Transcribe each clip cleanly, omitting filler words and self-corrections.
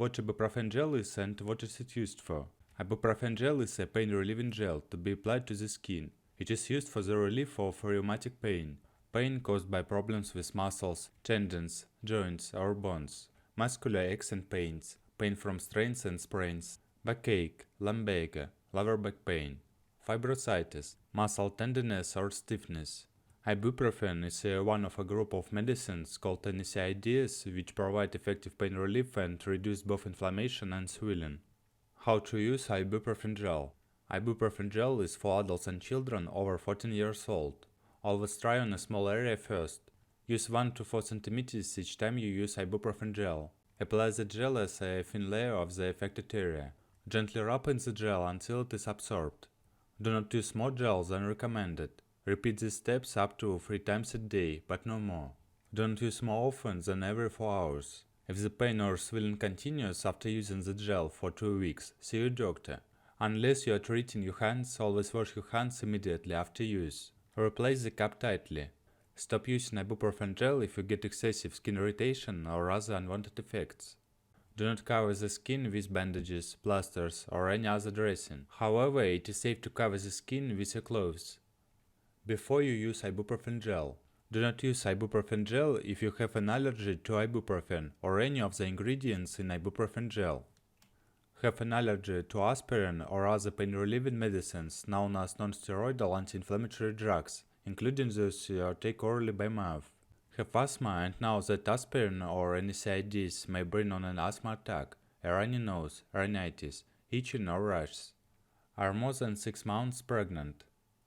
What ibuprofen gel is and what is it used for? Ibuprofen gel is a pain-relieving gel to be applied to the skin. It is used for the relief of rheumatic pain, pain caused by problems with muscles, tendons, joints, or bones, muscular aches and pains, pain from strains and sprains, backache, lumbago, lower back pain, fibrositis, muscle tenderness or stiffness. Ibuprofen is one of a group of medicines called NSAIDs which provide effective pain relief and reduce both inflammation and swelling. How to use ibuprofen gel? Ibuprofen gel is for adults and children over 14 years old. Always try on a small area first. Use 1 to 4 cm each time you use ibuprofen gel. Apply the gel as a thin layer of the affected area. Gently rub in the gel until it is absorbed. Do not use more gel than recommended. Repeat these steps up to 3 times a day, but no more. Don't use more often than every 4 hours. If the pain or swelling continues after using the gel for 2 weeks, see your doctor. Unless you are treating your hands, always wash your hands immediately after use. Replace the cap tightly. Stop using ibuprofen gel if you get excessive skin irritation or other unwanted effects. Do not cover the skin with bandages, plasters, or any other dressing. However, it is safe to cover the skin with your clothes. Before you use ibuprofen gel, do not use ibuprofen gel if you have an allergy to ibuprofen or any of the ingredients in ibuprofen gel. Have an allergy to aspirin or other pain-relieving medicines known as non-steroidal anti-inflammatory drugs, including those you take orally by mouth. Have asthma and know that aspirin or NSAIDs may bring on an asthma attack, a runny nose, rhinitis, itching or rash. Are more than 6 months pregnant.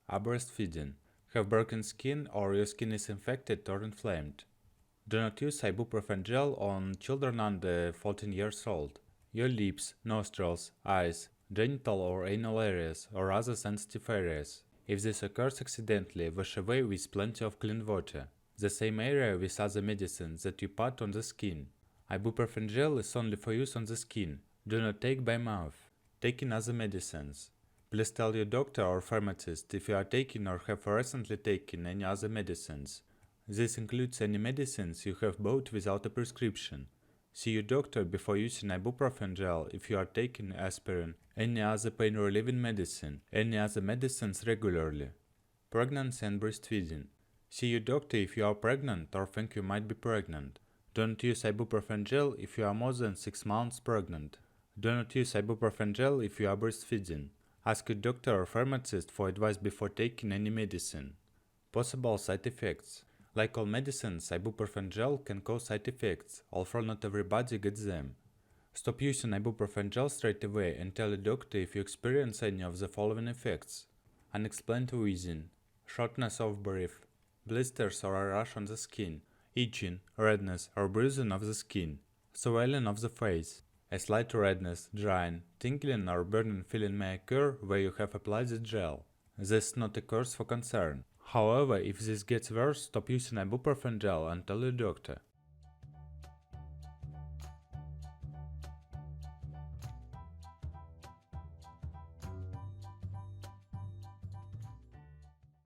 Are breastfeeding. Have broken skin or your skin is infected or inflamed. Do not use ibuprofen gel on children under 14 years old. Your lips, nostrils, eyes, genital or anal areas or other sensitive areas. If this occurs accidentally, wash away with plenty of clean water. The same area with other medicines that you put on the skin. Ibuprofen gel is only for use on the skin. Do not take by mouth. Taking other medicines. Please tell your doctor or pharmacist if you are taking or have recently taken any other medicines. This includes any medicines you have bought without a prescription. See your doctor before using ibuprofen gel if you are taking aspirin, any other pain-relieving medicine, any other medicines regularly. Pregnancy and breastfeeding. See your doctor if you are pregnant or think you might be pregnant. Don't use ibuprofen gel if you are more than 6 months pregnant. Do not use ibuprofen gel if you are breastfeeding. Ask your doctor or pharmacist for advice before taking any medicine. Possible side effects. Like all medicines, ibuprofen gel can cause side effects, although not everybody gets them. Stop using ibuprofen gel straight away and tell your doctor if you experience any of the following effects: unexplained wheezing, shortness of breath, blisters or a rash on the skin, itching, redness or bruising of the skin, swelling of the face. A slight redness, drying, tingling or burning feeling may occur where you have applied the gel. This is not a cause for concern. However, if this gets worse, stop using ibuprofen gel and tell your doctor.